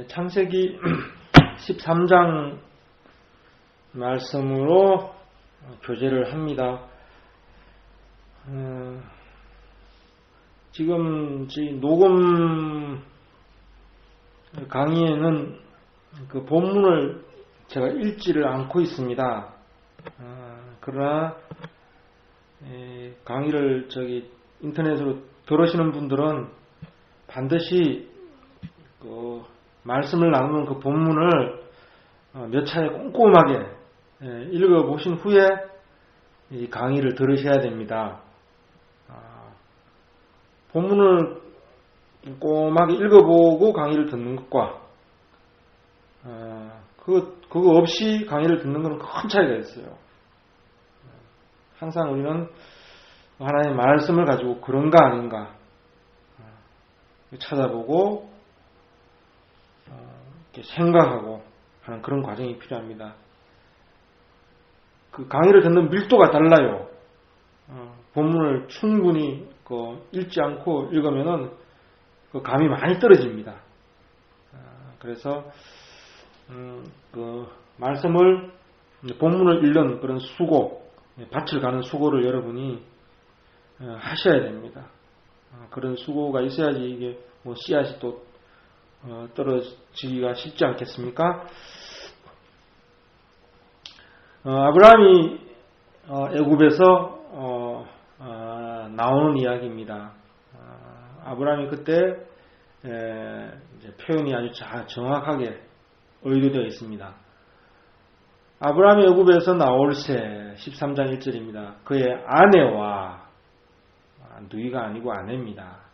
창세기 13장 말씀으로 교제를 합니다. 지금 녹음 강의에는 그 본문을 제가 읽지를 않고 있습니다. 그러나 강의를 인터넷으로 들으시는 분들은 반드시 그 말씀을 나누는 그 본문을 몇 차례 꼼꼼하게 읽어보신 후에 이 강의를 들으셔야 됩니다. 본문을 꼼꼼하게 읽어보고 강의를 듣는 것과 그거 없이 강의를 듣는 것은 큰 차이가 있어요. 항상 우리는 하나님의 말씀을 가지고 그런가 아닌가 찾아보고 생각하고 하는 그런 과정이 필요합니다. 그 강의를 듣는 밀도가 달라요. 본문을 충분히 읽지 않고 읽으면은 그 감이 많이 떨어집니다. 그래서 그 말씀을 본문을 읽는 그런 수고, 밭을 가는 수고를 여러분이 하셔야 됩니다. 그런 수고가 있어야지 이게 씨앗이 또 떨어지기가 쉽지 않겠습니까? 아브라함이 애굽에서 나오는 이야기입니다. 아브라함이 그때 이제 표현이 아주 정확하게 의도되어 있습니다. 아브라함이 애굽에서 나올 새 13장 1절입니다. 그의 아내와 누이가 아니고 아내입니다.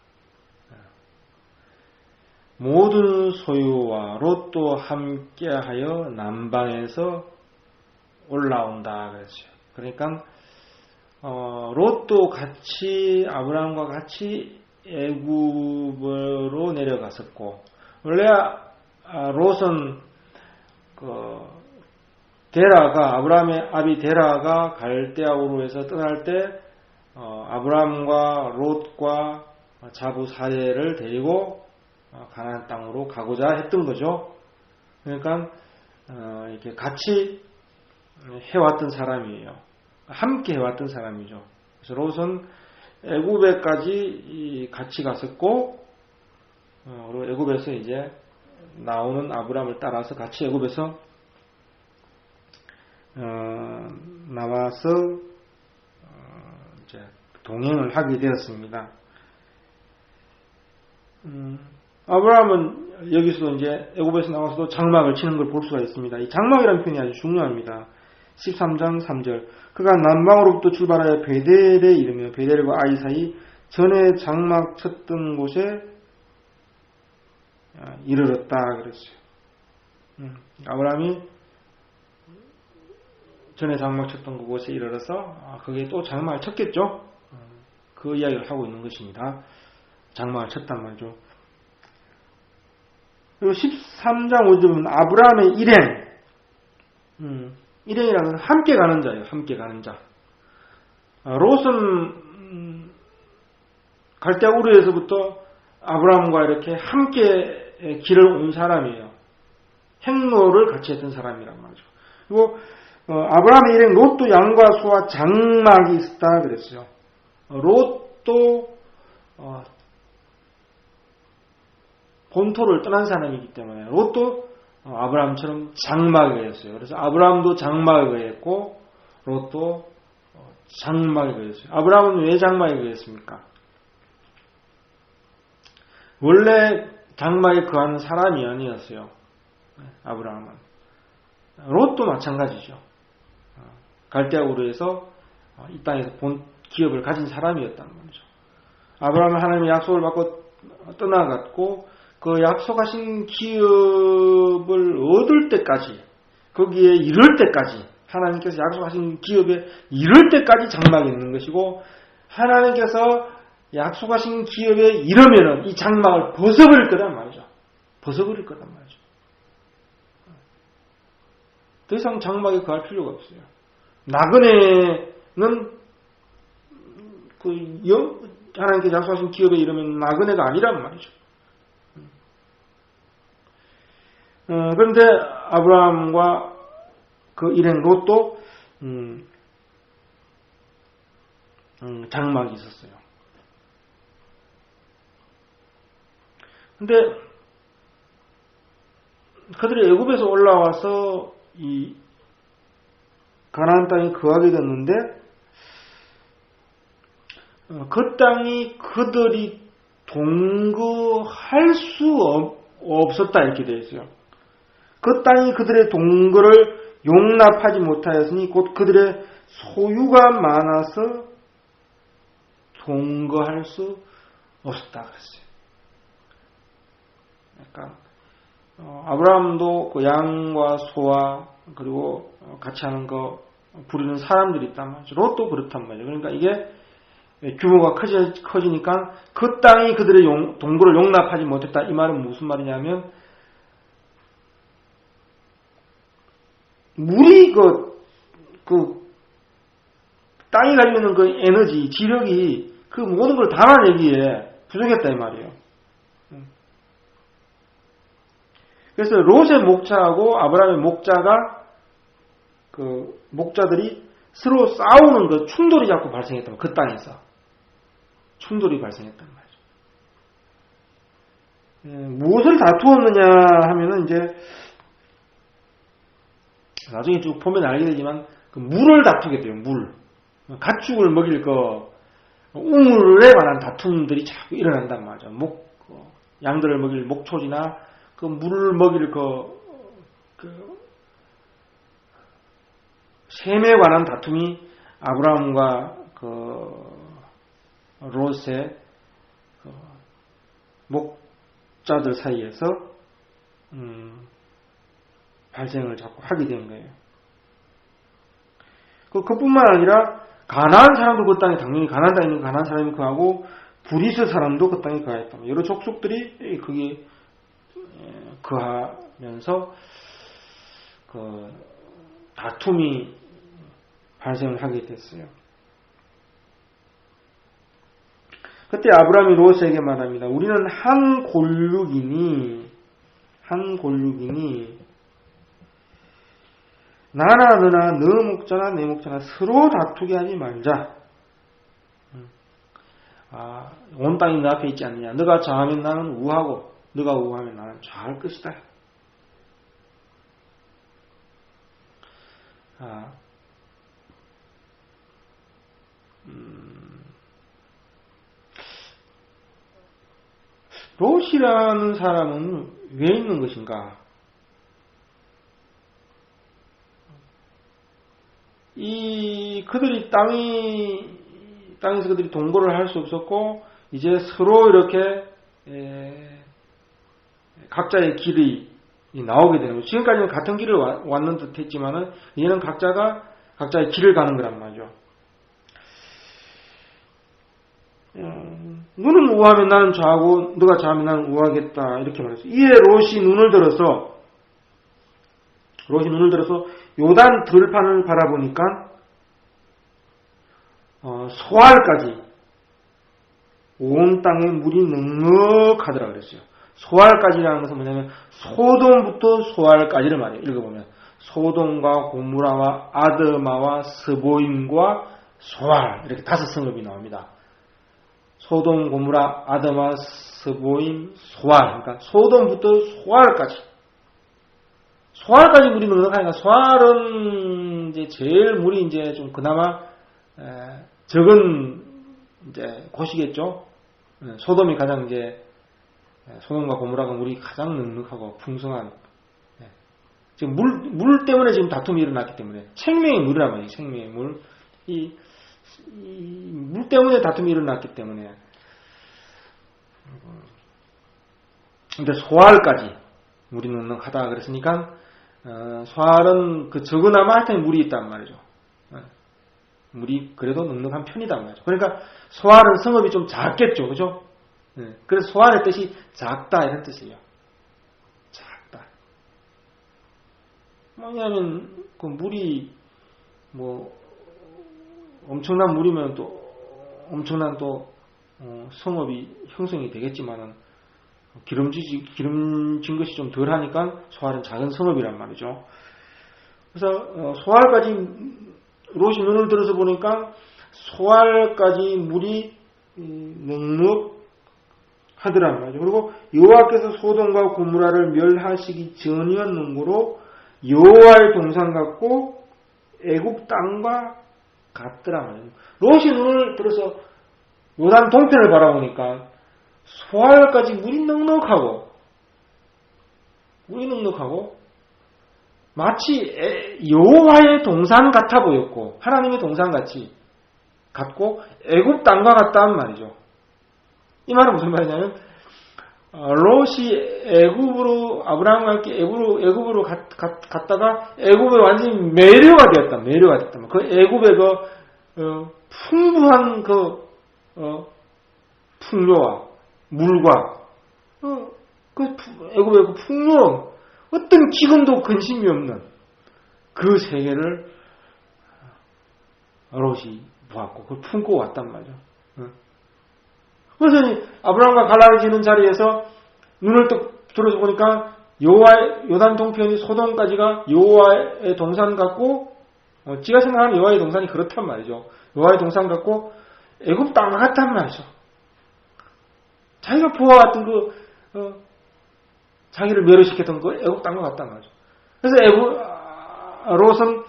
모든 소유와 롯도 함께하여 남방에서 올라온다 그랬죠. 그러니까 롯도 같이 아브라함과 같이 애굽으로 내려갔었고, 원래 롯은 아브라함의 아비 데라가 갈대아 우르에서 떠날 때 아브라함과 롯과 자부 사례를 데리고 가나안 땅으로 가고자 했던 거죠. 그러니까 이렇게 같이 해왔던 사람이에요. 함께 해왔던 사람이죠. 그래서 롯은 애굽에까지 같이 갔었고, 그리고 애굽에서 이제 나오는 아브라함을 따라서 같이 애굽에서 나와서 이제 동행을 하게 되었습니다. 아브라함은 여기서도 이제 애굽에서 나와서도 장막을 치는 걸 볼 수가 있습니다. 이 장막이라는 표현이 아주 중요합니다. 13장 3절. 그가 남방으로부터 출발하여 베델에 이르며 베델과 아이 사이 전에 장막 쳤던 곳에 이르렀다 그랬어요. 아브라함이 전에 장막 쳤던 그곳에 이르러서 거기에 또 장막을 쳤겠죠. 그 이야기를 하고 있는 것입니다. 장막을 쳤단 말이죠. 그리고 13장 5절 보면 아브라함의 일행, 일행이라는 것은 함께 가는 자예요. 함께 가는 자. 롯은 갈대아 우르에서부터 아브라함과 이렇게 함께 길을 온 사람이에요. 행로를 같이 했던 사람이란 말이죠. 그리고 아브라함의 일행 롯도 양과 소와 장막이 있었다 그랬어요. 롯도 본토를 떠난 사람이기 때문에 롯도 아브라함처럼 장막에 거했어요. 그래서 아브라함도 장막에 거했고 롯도 장막에 거했어요. 아브라함은 왜 장막에 거했습니까? 원래 장막에 거하는 사람이 아니었어요. 아브라함은. 롯도 마찬가지죠. 갈대아 우르에서 이 땅에서 본 기업을 가진 사람이었단 말이죠. 아브라함은 하나님의 약속을 받고 떠나갔고 그 약속하신 기업을 얻을 때까지, 거기에 이를 때까지, 하나님께서 약속하신 기업에 이를 때까지 장막에 있는 것이고, 하나님께서 약속하신 기업에 이르면은 이 장막을 벗어버릴 거란 말이죠. 벗어버릴 거란 말이죠. 더 이상 장막에 거할 필요가 없어요. 나그네는 하나님께서 약속하신 기업에 이르면 나그네가 아니란 말이죠. 그런데 아브라함과 그 일행 롯도 장막이 있었어요. 근데 그들이 애굽에서 올라와서 이 가나안 땅에 거하게 됐는데 그 땅이 그들이 동거할 수 없었다 이렇게 되어 있어요. 그 땅이 그들의 동거를 용납하지 못하였으니 곧 그들의 소유가 많아서 동거할 수 없었다 그랬어요. 그러니까 아브라함도 그 양과 소와 그리고 같이 하는 거 부리는 사람들이 있단 말이죠. 롯도 그렇단 말이죠. 그러니까 이게 규모가 커지니까 그 땅이 그들의 동거를 용납하지 못했다. 이 말은 무슨 말이냐면 물이 그 땅이 가지고 있는 그 에너지, 지력이 그 모든 걸 담아내기에 부족했다 이 말이에요. 그래서 롯의 목자하고 아브라함의 목자가 그 목자들이 서로 싸우는 그 충돌이 자꾸 발생했단 말이에요. 그 땅에서 충돌이 발생했단 말이죠. 무엇을 다투었느냐 하면은 이제 나중에 쭉 보면 알게 되지만 그 물을 다투게 돼요. 물. 가축을 먹일 거 우물에 관한 다툼들이 자꾸 일어난단 말이죠. 양들을 먹일 목초지나 그 물을 먹일 그 셈에 관한 다툼이 아브라함과 그 롯의 그 목자들 사이에서 발생을 자꾸 하게 된 거예요. 그뿐만 아니라 가나안 사람도 그 땅에 당연히 가나안 땅에 있는 가나안 사람이 거하고 브리스 사람도 그 땅에 거하였다. 여러 족속들이 거기에 거하면서 그 다툼이 발생을 하게 됐어요. 그때 아브라함이 롯에게 말합니다. 우리는 한 골육이니 나나 너나 너 목자나 내 목자나 서로 다투게 하지 말자. 온 땅이 내 앞에 있지 않느냐. 너가 좌하면 나는 우하고 너가 우하면 나는 좌할 것이다. 롯이라는 사람은 왜 있는 것인가? 그들이 땅에서 그들이 동거를 할 수 없었고, 이제 서로 이렇게, 각자의 길이 나오게 되는 거죠. 지금까지는 같은 길을 왔는 듯 했지만은, 이제는 각자가 각자의 길을 가는 거란 말이죠. 너는 우하면 나는 좌하고, 너가 좌하면 나는 우하겠다. 이렇게 말했어요. 이에 롯이 눈을 들어서 요단 들판을 바라보니까 소알까지 온 땅에 물이 넉넉하더라 그랬어요. 소알까지라는 것은 뭐냐면 소돔부터 소알까지를 말해요. 읽어보면 소돔과 고무라와 아드마와 스보임과 소알 이렇게 5성읍이 나옵니다. 소돔, 고무라, 아드마, 스보임, 소알. 그러니까 소돔부터 소알까지 물이 넉넉하니까 소알은 이제 제일 물이 이제 좀 그나마 적은 이제 곳이겠죠. 소돔이 가장 이제 소돔과 고무라가 물이 가장 넉넉하고 풍성한. 지금 물 때문에 지금 다툼이 일어났기 때문에 생명의 물이란 말이에요. 생명의 물. 이 물 때문에 다툼이 일어났기 때문에. 근데 소알까지 물이 넉넉하다 그랬으니까 소알은 그 적으나마 하여튼 물이 있단 말이죠. 물이 그래도 넉넉한 편이단 말이죠. 그러니까 소알은 성읍이 좀 작겠죠, 그죠? 그래서 소알의 뜻이 작다 이런 뜻이에요. 작다. 뭐냐면 그 물이 엄청난 물이면 또 엄청난 또 성읍이 형성이 되겠지만은 기름진 것이 좀 덜하니까 소알은 작은 성읍이란 말이죠. 그래서 소알까지 롯이 눈을 들어서 보니까 소알까지 물이 넉넉하더란 말이죠. 그리고 여호와께서 소돔과 고모라를 멸하시기 전이었는고로 여호와의 동산 같고 애굽 땅과 같더란 말이죠. 롯이 눈을 들어서 요단 동편을 바라보니까 소알까지 물이 넉넉하고 마치 여호와의 동산 같아 보였고 하나님의 동산같이 같고 애굽 땅과 같다는 말이죠. 이 말은 무슨 말이냐면 롯이 아브라함과 함께 애굽으로 갔다가 애굽에 완전히 매료가 되었다. 그 애굽의 풍부한 풍요와 물과 애굽의 그 풍요로운 어떤 기근도 근심이 없는 그 세계를 롯이 보았고 그걸 품고 왔단 말이죠. 그래서 아브라함과 갈라를 지는 자리에서 눈을 뚝 들어서 보니까 요단 동편이 소돔까지가 여호와의 동산 같고 지가 생각하는 여호와의 동산이 그렇단 말이죠. 여호와의 동산 같고 애굽 땅과 같단 말이죠. 자기가 보아왔던 자기를 멸시켰던 그 애굽 땅과 같단 말이죠. 그래서 롯은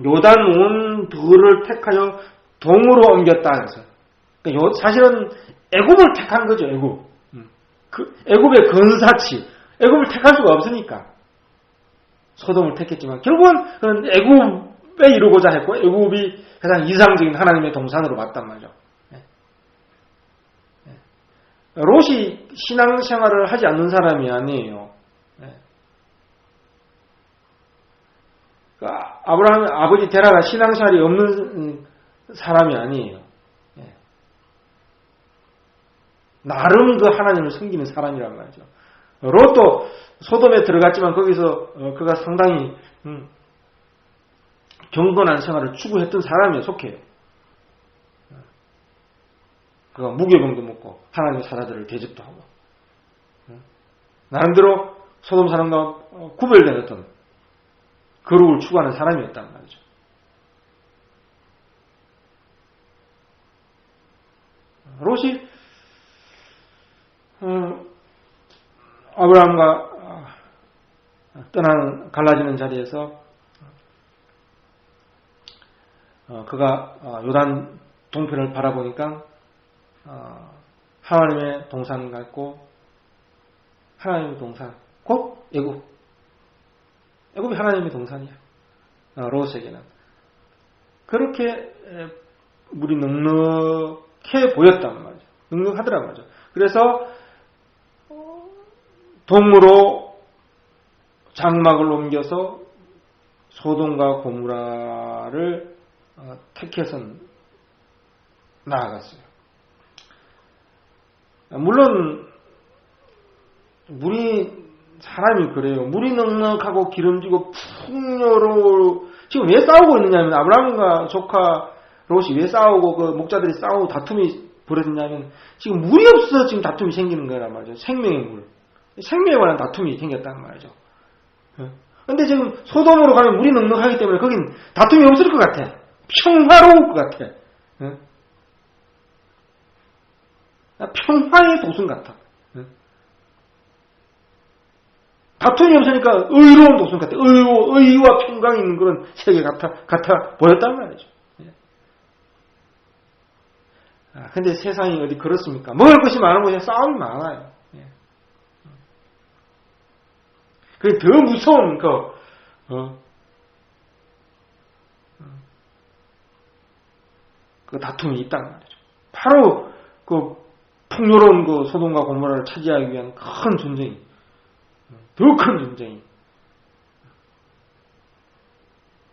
요단 온 들을 택하여 동으로 옮겼다 그래서 그러니까 사실은 애굽을 택한 거죠. 애굽의 근사치 애굽을 택할 수가 없으니까 소돔을 택했지만 결국은 그런 애굽에 이루고자 했고 애굽이 가장 이상적인 하나님의 동산으로 봤단 말이죠. 롯이 신앙생활을 하지 않는 사람이 아니에요. 아브라함 아버지 데라가 신앙생활이 없는 사람이 아니에요. 나름 그 하나님을 섬기는 사람이란 말이죠. 롯도 소돔에 들어갔지만 거기서 그가 상당히 경건한 생활을 추구했던 사람에 속해요. 그가 무교병도 먹고 하나님의 사자들을 대접도 하고 나름대로 소돔 사람과 구별된 어떤 거룩을 추구하는 사람이었단 말이죠. 롯이 아브라함과 갈라지는 자리에서 그가 요단 동편을 바라보니까 하나님의 동산 같고 하나님의 동산 곧 애굽이 하나님의 동산이야. 롯에게는 그렇게 물이 넉넉해 보였단 말이죠. 넉넉하더란 말이죠. 그래서 동으로 장막을 옮겨서 소돔과 고모라를 택해서 나아갔어요. 물론 사람이 그래요. 물이 넉넉하고 기름지고 풍요로 지금 왜 싸우고 있느냐면 아브라함과 조카 롯이 왜 싸우고 그 목자들이 싸우고 다툼이 벌어졌냐면 지금 물이 없어서 지금 다툼이 생기는 거란 말이죠. 생명에 관한 다툼이 생겼다는 말이죠. 근데 지금 소돔으로 가면 물이 넉넉하기 때문에 거긴 다툼이 없을 것 같아. 평화로울 것 같아. 평화의 도순 같아. 다툼이 없으니까 의로운 도순 같아. 의와 평강이 있는 그런 세계 같아 보였단 말이죠. 근데 세상이 어디 그렇습니까? 먹을 것이 많은 곳에 싸움이 많아요. 그게 더 무서운 그 다툼이 있다는 말이죠. 바로 그 풍요로운 그 소돔과 고모라를 차지하기 위한 큰 전쟁이, 더 큰 전쟁이.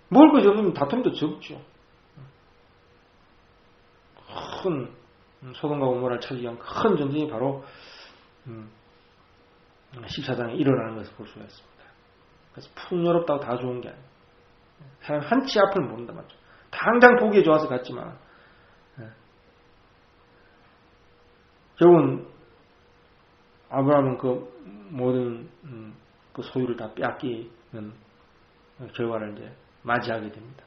먹을 것이 없으면 다툼도 적죠. 큰 소돔과 고모라를 차지하기 위한 큰 전쟁이 바로 14장에 일어나는 것을 볼 수가 있습니다. 그래서 풍요롭다고 다 좋은 게 아니에요. 사람 한치 앞을 모른단 말이죠. 당장 보기에 좋아서 갔지만 결국은 아브라함은 그 모든 그 소유를 다 빼앗기는 결과를 이제 맞이하게 됩니다.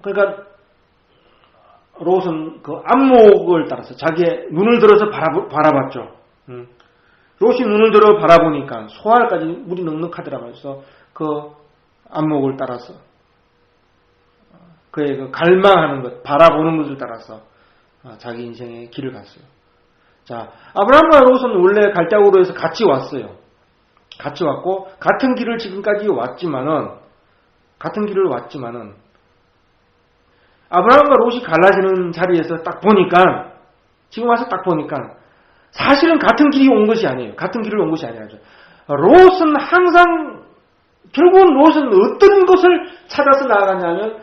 그러니까 롯은 그 안목을 따라서 자기의 눈을 들어서 바라봤죠. 롯이 눈을 들어 바라보니까 소알까지 물이 넉넉하더라고요. 그래서 그 안목을 따라서 그의 그 갈망하는 것, 바라보는 것을 따라서 자기 인생의 길을 갔어요. 자, 아브라함과 롯은 원래 갈대아우르에서 같이 왔어요. 같이 왔고 같은 길을 지금까지 왔지만은 아브라함과 롯이 갈라지는 자리에서 딱 보니까 지금 와서 딱 보니까 사실은 같은 길이 온 것이 아니에요. 같은 길을 온 것이 아니라죠. 롯은 항상 결국은 롯은 어떤 것을 찾아서 나아가냐면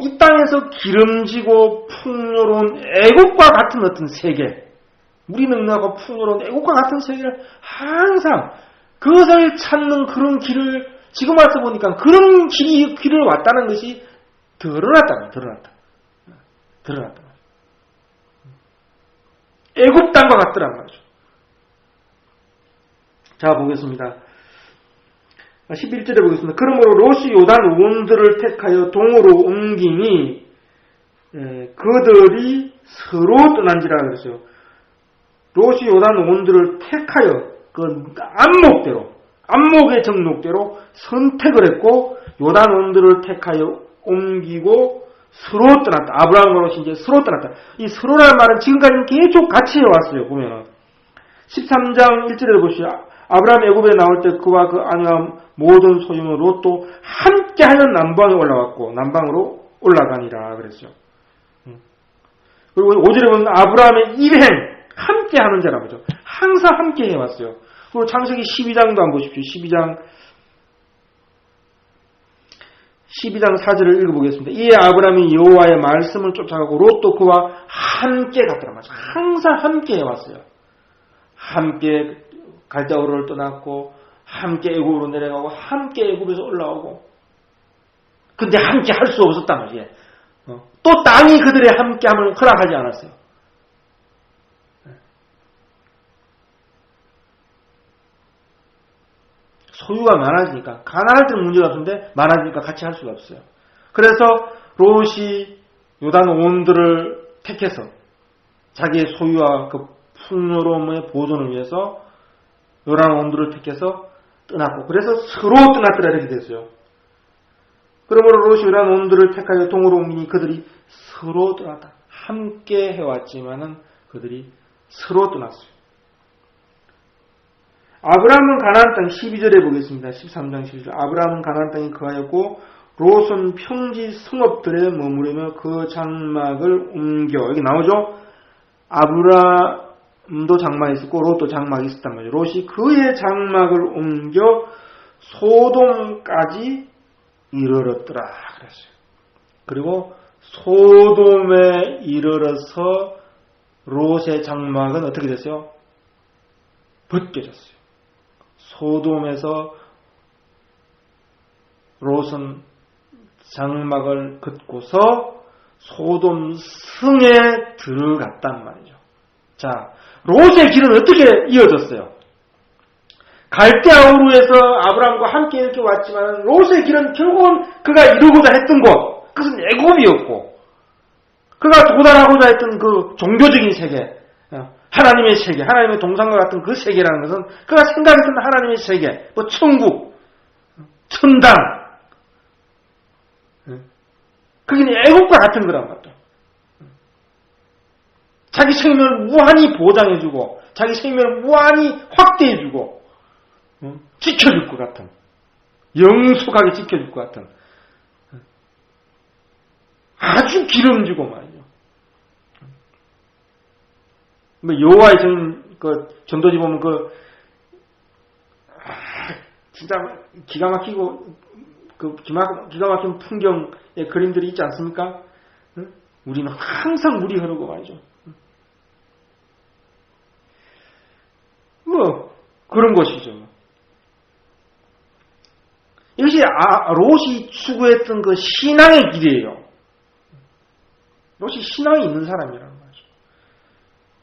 이 땅에서 기름지고 풍요로운 애국과 같은 어떤 세계, 물이 넉넉하고 풍요로운 애국과 같은 세계를 항상 그것을 찾는 그런 길을 지금 와서 보니까 그런 길을 왔다는 것이 드러났다. 애국 땅과 같더란 말이죠. 자, 보겠습니다. 11절에 보겠습니다. 그러므로 롯이 요단 원들을 택하여 동으로 옮기니 그들이 서로 떠난지라 그랬어요. 롯이 요단 원들을 택하여 그 안목의 정록대로 선택을 했고 요단 원들을 택하여 옮기고 서로 떠났다. 아브라함과 롯이 이제 서로 떠났다. 이 서로라는 말은 지금까지는 계속 같이 해왔어요. 보면은 13장 1절에 보시죠. 아브라함 애굽에 나올 때 그와 그 아내와 모든 소유는 롯도 함께하여 남방에 올라왔고 남방으로 올라가니라 그랬죠. 그리고 5절에 보면 아브라함의 일행 함께하는 자라고 하죠. 항상 함께 해왔어요. 그리고 창세기 12장도 한번 보십시오. 12장 4절을 읽어보겠습니다. 이에 아브라함이 여호와의 말씀을 쫓아가고 롯도 그와 함께 갔더라 말이죠. 항상 함께 해왔어요. 함께 갈대아우르를 떠났고 함께 애굽으로 내려가고 함께 애굽에서 올라오고 근데 함께 할 수 없었단 말이에요. 또 땅이 그들의 함께함을 허락하지 않았어요. 소유가 많아지니까 가난할 때는 문제가 없는데 많아지니까 같이 할 수가 없어요. 그래서 롯이 요단 온들을 택해서 자기의 소유와 그 풍요로움의 보존을 위해서 요단 온들을 택해서 떠났고 그래서 서로 떠났더라 이렇게 됐어요. 그러므로 롯이 요단 온들을 택하여 동으로 옮기니 그들이 서로 떠났다. 함께 해왔지만은 그들이 서로 떠났어요. 아브라함은 가나안 땅 12절에 보겠습니다. 13장 12절. 아브라함은 가나안 땅에 거하였고 롯은 평지 성읍들에 머무르며 그 장막을 옮겨. 여기 나오죠? 아브라함도 장막이 있었고 롯도 장막이 있었단 말이죠. 롯이 그의 장막을 옮겨 소돔까지 이르렀더라 그랬어요. 그리고 소돔에 이르러서 롯의 장막은 어떻게 됐어요? 벗겨졌어요. 소돔에서 롯은 장막을 긋고서 소돔 성에 들어갔단 말이죠. 자, 롯의 길은 어떻게 이어졌어요? 갈대아우르에서 아브라함과 함께 이렇게 왔지만 롯의 길은 결국은 그가 이루고자 했던 곳, 그것은 애굽이었고 그가 도달하고자 했던 그 종교적인 세계, 하나님의 세계, 하나님의 동상과 같은 그 세계라는 것은 그가 생각했던 하나님의 세계, 뭐 천국, 천당, 그게 애국과 같은 거란 말이죠. 자기 생명을 무한히 보장해주고 자기 생명을 무한히 확대해주고 지켜줄 것 같은, 영속하게 지켜줄 것 같은 아주 기름지고 말이죠. 뭐 여호와의 전도지 보면 진짜 기가 막히고 기가 막힌 풍경의 그림들이 있지 않습니까? 우리는 항상 물이 흐르고 말이죠. 뭐 그런 것이죠. 이것이 롯이 추구했던 그 신앙의 길이에요. 롯이 신앙이 있는 사람이라는 거죠.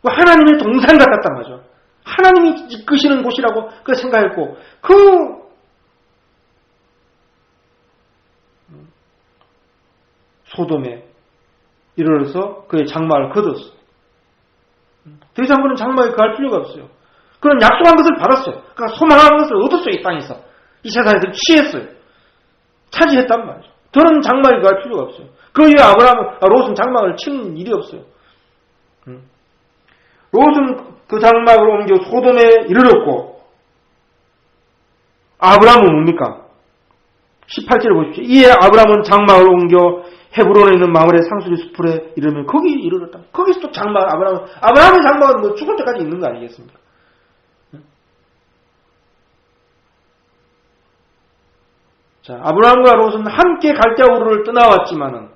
하나님의 동산 같았단 말이죠. 하나님이 이끄시는 곳이라고 그 생각했고, 소돔에 이르러서 그의 장막을 거뒀어요. 더 이상 그는 장막에 거할 필요가 없어요. 그는 약속한 것을 받았어요. 그러니까 소망한 것을 얻었어요. 이 땅에서. 이 세상에서 취했어요. 차지했단 말이죠. 더는 장막에 거할 필요가 없어요. 그 이후에 롯은 장막을 치는 일이 없어요. 롯은 그 장막을 옮겨 소돔에 이르렀고, 아브라함은 뭡니까? 18절을 보십시오. 이에 아브라함은 장막을 옮겨 헤브론에 있는 마을의 상수리 숲에 이르면 거기 이르렀다. 거기서 또 아브라함의 장막은 뭐 죽을 때까지 있는 거 아니겠습니까? 자, 아브라함과 롯은 함께 갈대우르를 떠나왔지만은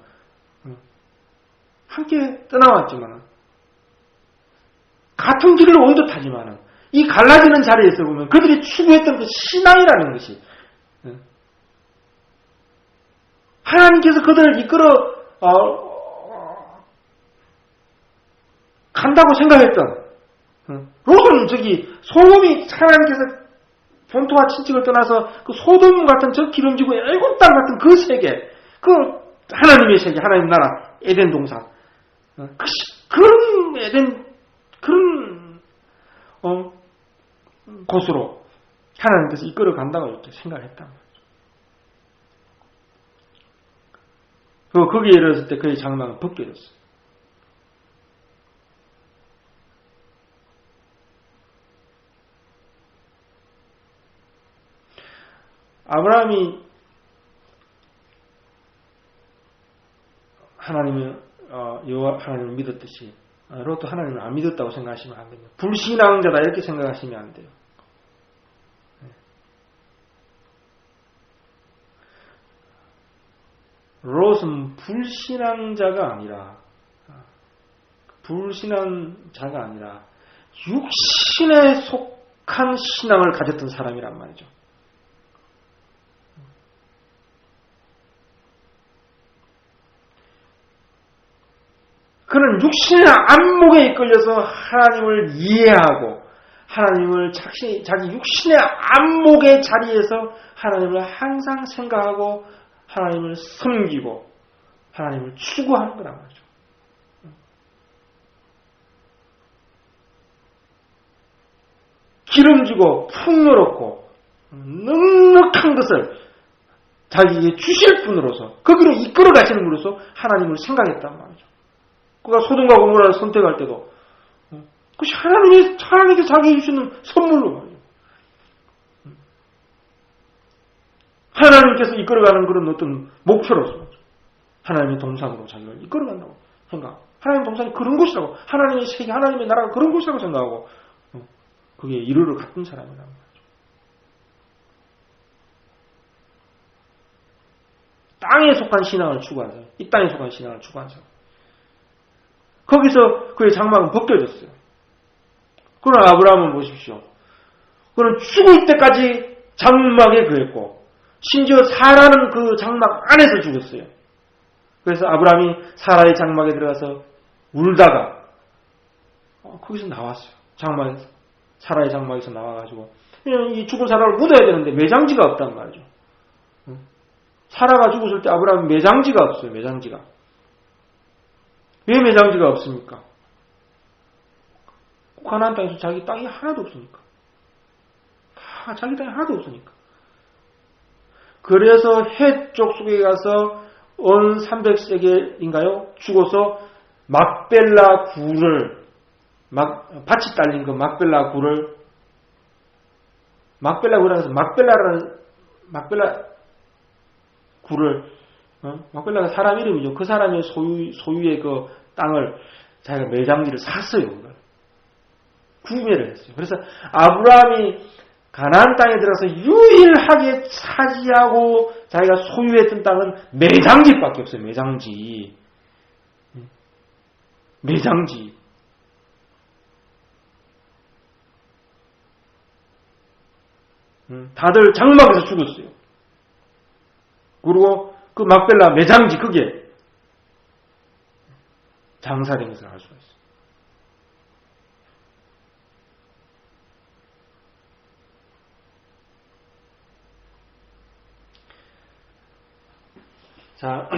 같은 길을 온 듯하지만은 이 갈라지는 자리에서 보면 그들이 추구했던 그 신앙이라는 것이 하나님께서 그들을 이끌어 간다고 생각했던 롯은 소돔이 하나님께서 본토와 친척을 떠나서 그 소돔 같은 저 기름지고 애굽 땅 같은 그 세계, 그 하나님의 세계, 하나님 나라, 에덴 동산, 그런 에덴, 그런 곳으로 하나님께서 이끌어 간다고 이렇게 생각했단 말이죠. 거기에 이르렀을 때 그의 장막은 벗겨졌어요. 아브라함이 하나님을 믿었듯이 롯도 하나님을 안 믿었다고 생각하시면 안 됩니다. 불신앙자다 이렇게 생각하시면 안 돼요. 롯은 불신앙자가 아니라 육신에 속한 신앙을 가졌던 사람이란 말이죠. 그는 육신의 안목에 이끌려서 하나님을 이해하고 하나님을 자기 육신의 안목의 자리에서 하나님을 항상 생각하고 하나님을 섬기고 하나님을 추구하는 거란 말이죠. 기름지고 풍요롭고 넉넉한 것을 자기에게 주실 분으로서 거기로 이끌어 가시는 분으로서 하나님을 생각했단 말이죠. 그가 소돔과 고모라를 선택할 때도 그것이 하나님께 자기에게 주시는 선물로 말이에요. 하나님께서 이끌어가는 그런 어떤 목표로서 하나님의 동산으로 자기를 이끌어간다고 생각하고 하나님의 동산이 그런 곳이라고 하나님의 세계, 하나님의 나라가 그런 곳이라고 생각하고 그게 이르러 갔던 사람이라는 거죠. 땅에 속한 신앙을 추구한 사람, 이 땅에 속한 신앙을 추구한 사람. 거기서 그의 장막은 벗겨졌어요. 그러나 아브라함은 보십시오. 그는 죽을 때까지 장막에 거했고 심지어 사라는 그 장막 안에서 죽었어요. 그래서 아브라함이 사라의 장막에 들어가서 울다가 거기서 나왔어요. 사라의 장막에서 나와가지고 이 죽은 사라를 묻어야 되는데 매장지가 없단 말이죠. 사라가 죽었을 때 아브라함은 매장지가 없어요. 왜 매장지가 없습니까? 가나안 땅에서 자기 땅이 하나도 없으니까. 자기 땅이 하나도 없으니까. 그래서 헷 족속에 가서 온 300세겔인가요? 죽어서 막벨라 굴을 밭이 딸린 그 막벨라 굴을 막벨라 굴을 막벨라가 사람 이름이죠. 그 사람의 소유의 그 땅을 자기가 매장지를 샀어요. 그걸. 구매를 했어요. 그래서 아브라함이 가나안 땅에 들어가서 유일하게 차지하고 자기가 소유했던 땅은 매장지밖에 없어요. 매장지. 다들 장막에서 죽었어요. 그리고 그 막벨라 매장지 그게 장사된 것을 알 수가 있어요. 자,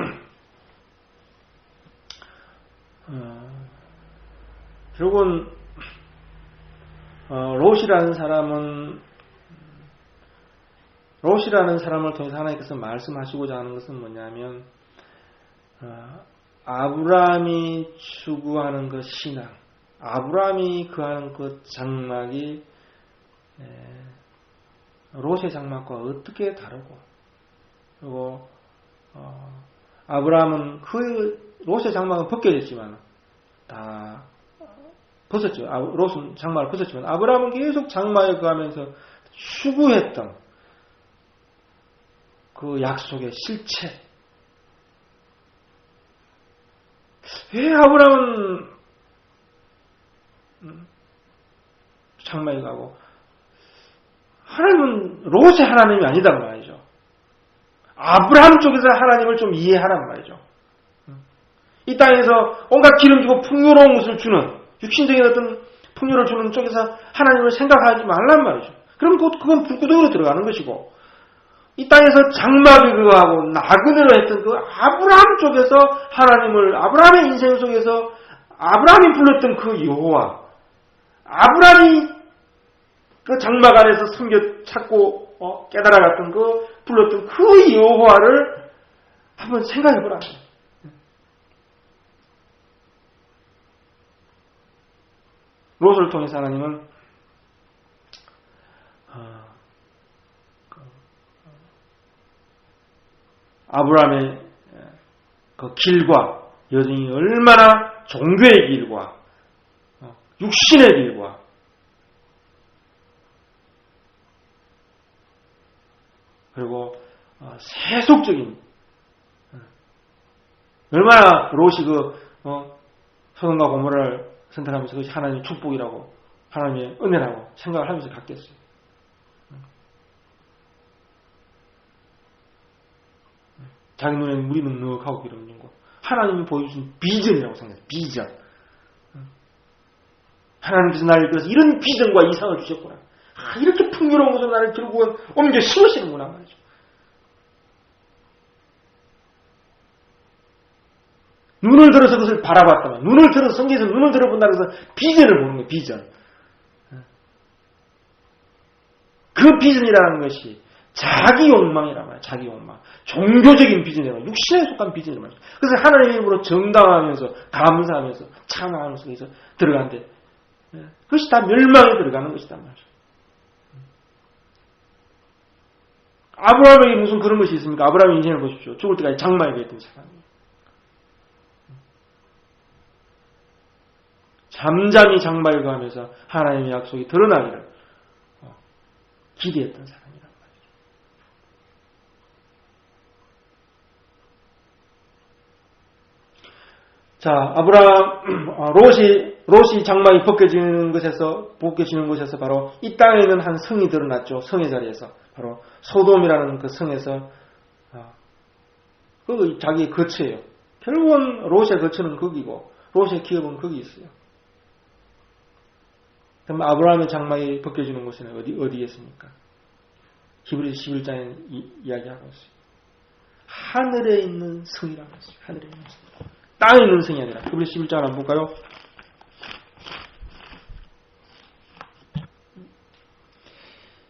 결국은 롯이라는 사람을 통해서 하나님께서 말씀하시고자 하는 것은 뭐냐면 아브라함이 추구하는 그 신앙, 아브라함이 그하는 그 장막이 롯의 장막과 어떻게 다르고, 그리고 아브라함은 그 롯의 장막은 벗겨졌지만 다 벗었죠. 롯은 장막을 벗었지만 아브라함은 계속 장막에 거하면서 추구했던 그 약속의 실체. 왜 아브라함은 장막에 가고 하나님은 롯의 하나님이 아니단 말이죠. 아브라함 쪽에서 하나님을 좀 이해하란 말이죠. 이 땅에서 온갖 기름지고 풍요로운 것을 주는, 육신적인 어떤 풍요를 주는 쪽에서 하나님을 생각하지 말란 말이죠. 그럼 그건 불구덩이로 들어가는 것이고, 이 땅에서 장막에 그거하고 나그네로 했던 그 아브라함 쪽에서 하나님을, 아브라함의 인생 속에서 아브라함이 불렀던 그 여호와, 아브라함이 그 장막 안에서 숨겨 찾고 깨달아갔던 그 불렀던 그 여호와를 한번 생각해보라. 롯을 통해서 하나님은 아브라함의 그 길과 여전히 얼마나 종교의 길과 육신의 길과 그리고 세속적인, 얼마나 롯이 소돔과 고모라를 선택하면서 그것이 하나님의 축복이라고, 하나님의 은혜라고 생각을 하면서 갔겠어요. 자기 눈에는 물이 넉넉하고 기름진 거, 하나님이 보여주신 비전이라고 생각해요. 비전. 하나님께서 나를 그래서 이런 비전과 이상을 주셨구나. 이렇게 풍요로운 것을 나를 결국은 옮겨 심으시는구나 말이죠. 눈을 들어서 그것을 바라봤다면, 눈을 들어서 성경에서 눈을 들어본다고 해서 비전을 보는 거예요. 비전. 그 비전이라는 것이 자기 욕망이란 말이에요. 자기 욕망. 종교적인 비전이란 말이에요. 육신에 속한 비전이란 말이에요. 그래서 하나님의 이름으로 정당하면서 감사하면서 찬양하면서 거기서 들어가는데, 그것이 다 멸망에 들어가는 것이단 말이죠. 아브라함에게 무슨 그런 것이 있습니까? 아브라함의 인생을 보십시오. 죽을 때까지 장막에 있던 사람이에요. 잠잠히 장막에 가면서 하나님의 약속이 드러나기를 기대했던 사람이란 말이죠. 자, 아브라함, 롯이 장막이 벗겨지는 곳에서 바로 이 땅에 있는 한 성이 드러났죠. 성의 자리에서. 바로 소돔이라는 그 성에서, 그 자기의 거처예요. 결국은 롯의 거처는 거기고, 롯의 기업은 거기 있어요. 그럼 아브라함의 장막이 벗겨지는 곳은 어디겠습니까? 히브리서 11장에 이야기하고 있어요. 하늘에 있는 성이라고 했어요. 하늘에 있는 성. 땅에 있는 성이 아니라. 히브리서 11장을 한번 볼까요?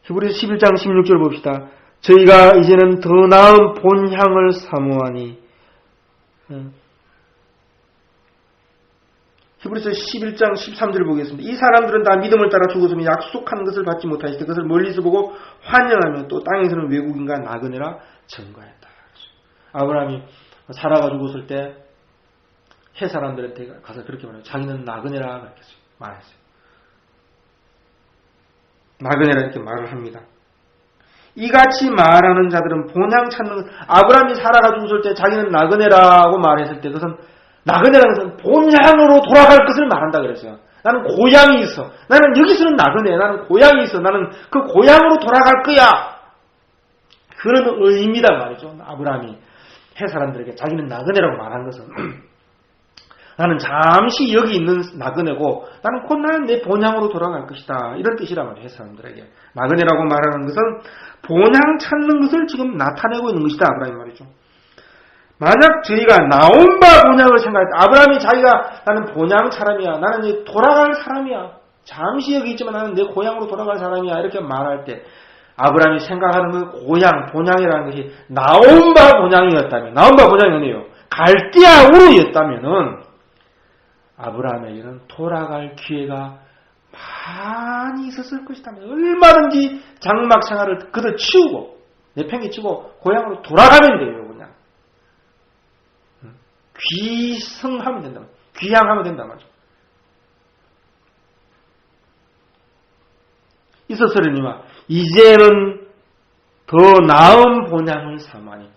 히브리서 11장 16절 봅시다. 저희가 이제는 더 나은 본향을 사모하니. 히브리서 11장 13절 보겠습니다. 이 사람들은 다 믿음을 따라 죽었으면 약속한 것을 받지 못하실 때 그것을 멀리서 보고 환영하며 또 땅에서는 외국인과 나그네라 증거했다. 아브라함이 사라가 죽었을 때 해 사람들한테 가서 그렇게 말해요. 자기는 나그네라 그렇게 말했어요. 나그네라 이렇게 말을 합니다. 이같이 말하는 자들은 본향 찾는, 아브라함이 사라가 죽었을 때 자기는 나그네라고 말했을 때 그것은, 나그네라는 것은 본향으로 돌아갈 것을 말한다 그랬어요. 나는 고향이 있어. 나는 여기서는 나그네. 나는 고향이 있어. 나는 그 고향으로 돌아갈 거야. 그런 의미란 말이죠. 아브라함이 해 사람들에게 자기는 나그네라고 말한 것은 나는 잠시 여기 있는 나그네고 나는 곧 나는 내 본향으로 돌아갈 것이다. 이런 뜻이란 말이에요. 해 사람들에게. 나그네라고 말하는 것은 본향 찾는 것을 지금 나타내고 있는 것이다. 아브라함이 말이죠. 만약 저희가 나온 바 본향을 생각할 때 아브라함이 자기가 나는 본향 사람이야. 나는 이제 돌아갈 사람이야. 잠시 여기 있지만 나는 내 고향으로 돌아갈 사람이야. 이렇게 말할 때 아브라함이 생각하는 그 고향, 본향이라는 것이 나온 바 본향이었다면 나온 바 본향이 아니에요. 갈대아 우르였다면은 아브라함에게는 돌아갈 기회가 많이 있었을 것이다. 얼마든지 장막 생활을 그들 치우고 내팽개치고 고향으로 돌아가면 돼요. 그냥 귀성하면 된다. 귀향하면 된다 말이죠. 있었으려니와 이제는 더 나은 본향을 삼아니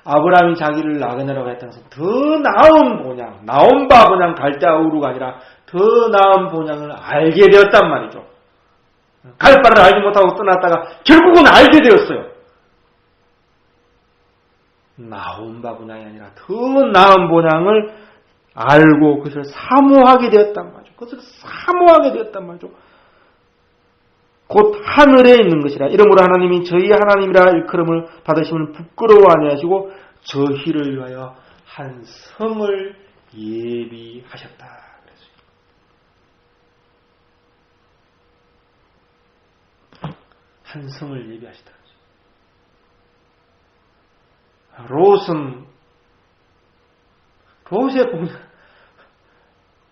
아브라함이 자기를 나그네라고 했다는 것은 더 나은 본향, 나온 바 본향 갈대아 우르가 아니라 더 나은 본향을 알게 되었단 말이죠. 갈 바를 알지 못하고 떠났다가 결국은 알게 되었어요. 나온 바 본향이 아니라 더 나은 본향을 알고 그것을 사모하게 되었단 말이죠. 그것을 사모하게 되었단 말이죠. 곧 하늘에 있는 것이라. 이러므로 하나님이 저희 하나님이라 일컬음을 받으시면 부끄러워 아니하시고 저희를 위하여 한 성을 예비하셨다. 한 성을 예비하셨다.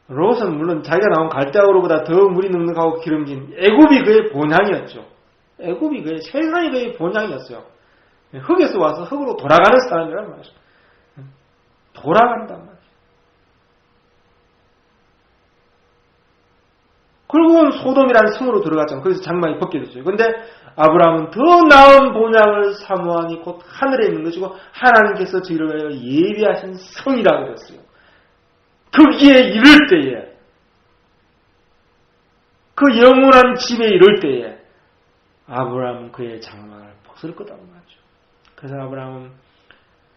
롯은 물론 자기가 나온 갈대아우르보다 더 물이 넉넉하고 기름진 애굽이 그의 본향이었죠. 애굽이 그의 세상이 그의 본향이었어요. 흙에서 와서 흙으로 돌아가는 사람이란 말이죠. 돌아간단 말이죠. 결국은 소돔이라는 성으로 들어갔잖아요. 거기서 장막이 벗겨졌어요. 그런데 아브라함은 더 나은 본향을 사모하니 곧 하늘에 있는 것이고 하나님께서 저희를 위하여 예비하신 성이라고 그랬어요. 거기에 이를 때에 그 영원한 집에 이를 때에 아브라함은 그의 장막을 벗을 거라고 말하죠. 그래서 아브라함은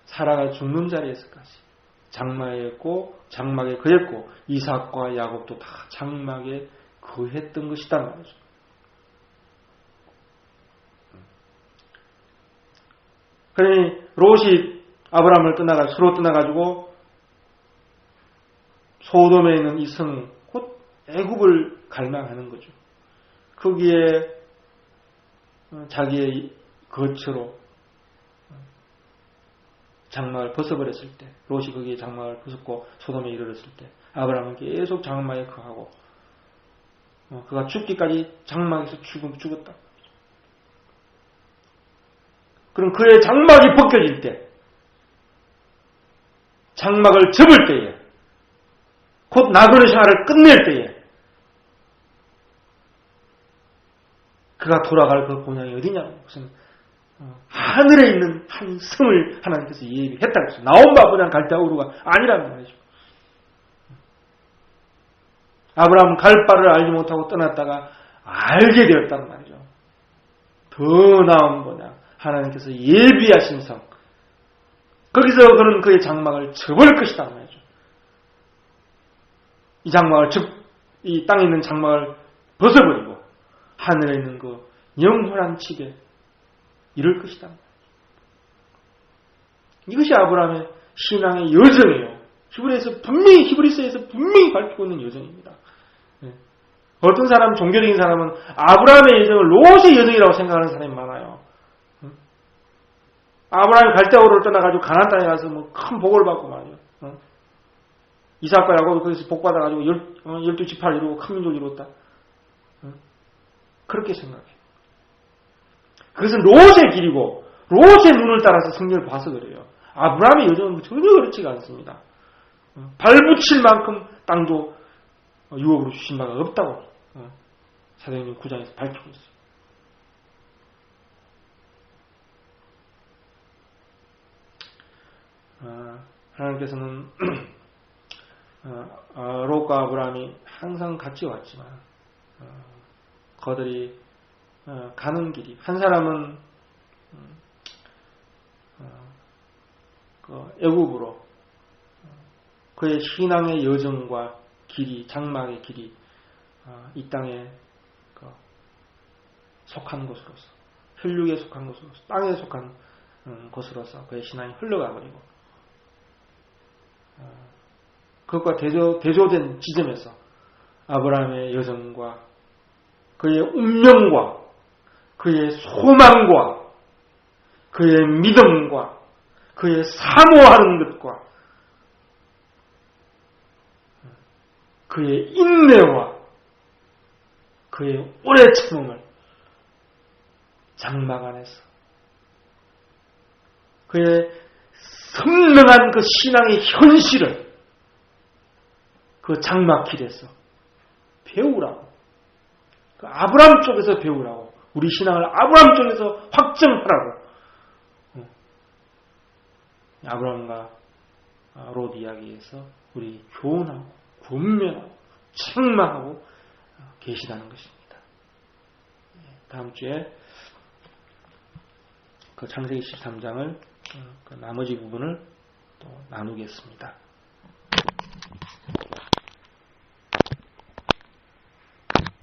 사라가 죽는 자리에서까지 장막에 거했고 이삭과 야곱도 다 장막에 거했던 것이다 말이죠. 그러니 롯이 아브라함을 서로 떠나가지고 소돔에 있는 이 성, 곧 애굽을 갈망하는 거죠. 거기에 자기의 거처로 장막을 벗어버렸을 때, 롯이 거기에 장막을 벗었고 소돔에 이르렀을 때 아브라함은 계속 장막에 거하고 그가 죽기까지 장막에서 죽었다. 그럼 그의 장막이 벗겨질 때, 장막을 접을 때에, 곧 나그네 생활을 끝낼 때에 그가 돌아갈 그 본향이 어디냐고. 무슨 하늘에 있는 한 성을 하나님께서 예비했다고 했어요. 나온 바 본향 갈대아 우르가 아니라는 말이죠. 아브라함은 갈 바를 알지 못하고 떠났다가 알게 되었단 말이죠. 더 나은 본향, 하나님께서 예비하신 성. 거기서 그는 그의 장막을 접을 것이다 말이죠. 이 장막을 이 땅에 있는 장막을 벗어버리고 하늘에 있는 그 영원한 집에 이를 것이다. 이것이 아브라함의 신앙의 여정이에요. 히브리서에서 분명히 밝히고 있는 여정입니다. 어떤 사람, 종교적인 사람은 아브라함의 여정을 롯의 여정이라고 생각하는 사람이 많아요. 아브라함이 갈대아 우르를 떠나가지고 가나안 땅에 가서 큰 복을 받고 말이에요. 이삭과 야곱이 거기서 복 받아가지고 12지파를 이루고 큰 민족을 이뤘다. 그렇게 생각해요. 그것은 롯의 길이고 롯의 눈을 따라서 성경을 봐서 그래요. 아브라함의 여정은 전혀 그렇지가 않습니다. 발붙일 만큼 땅도 유업으로 주신 바가 없다고 사도행전 9장에서 밝히고 있어요. 하나님께서는 롯과 아브라함이 항상 같이 왔지만 그들이 가는 길이, 한 사람은 애굽으로 그의 신앙의 여정과 길이, 장막의 길이 이 땅에 속한 곳으로서, 혈육에 속한 곳으로서, 땅에 속한 곳으로서 그의 신앙이 흘러가 버리고, 그것과 대조된 지점에서 아브라함의 여정과 그의 운명과 그의 소망과 그의 믿음과 그의 사모하는 것과 그의 인내와 그의 오래 참음을 장막 안에서 그의 선명한 그 신앙의 현실을 그 장막길에서 배우라고, 그 아브라함 쪽에서 배우라고, 우리 신앙을 아브라함 쪽에서 확정하라고. 아브라함과 롯 이야기에서 우리 교훈하고 권면하고 책망하고 계시다는 것입니다. 다음 주에 그 창세기 13장을 그 나머지 부분을 또 나누겠습니다.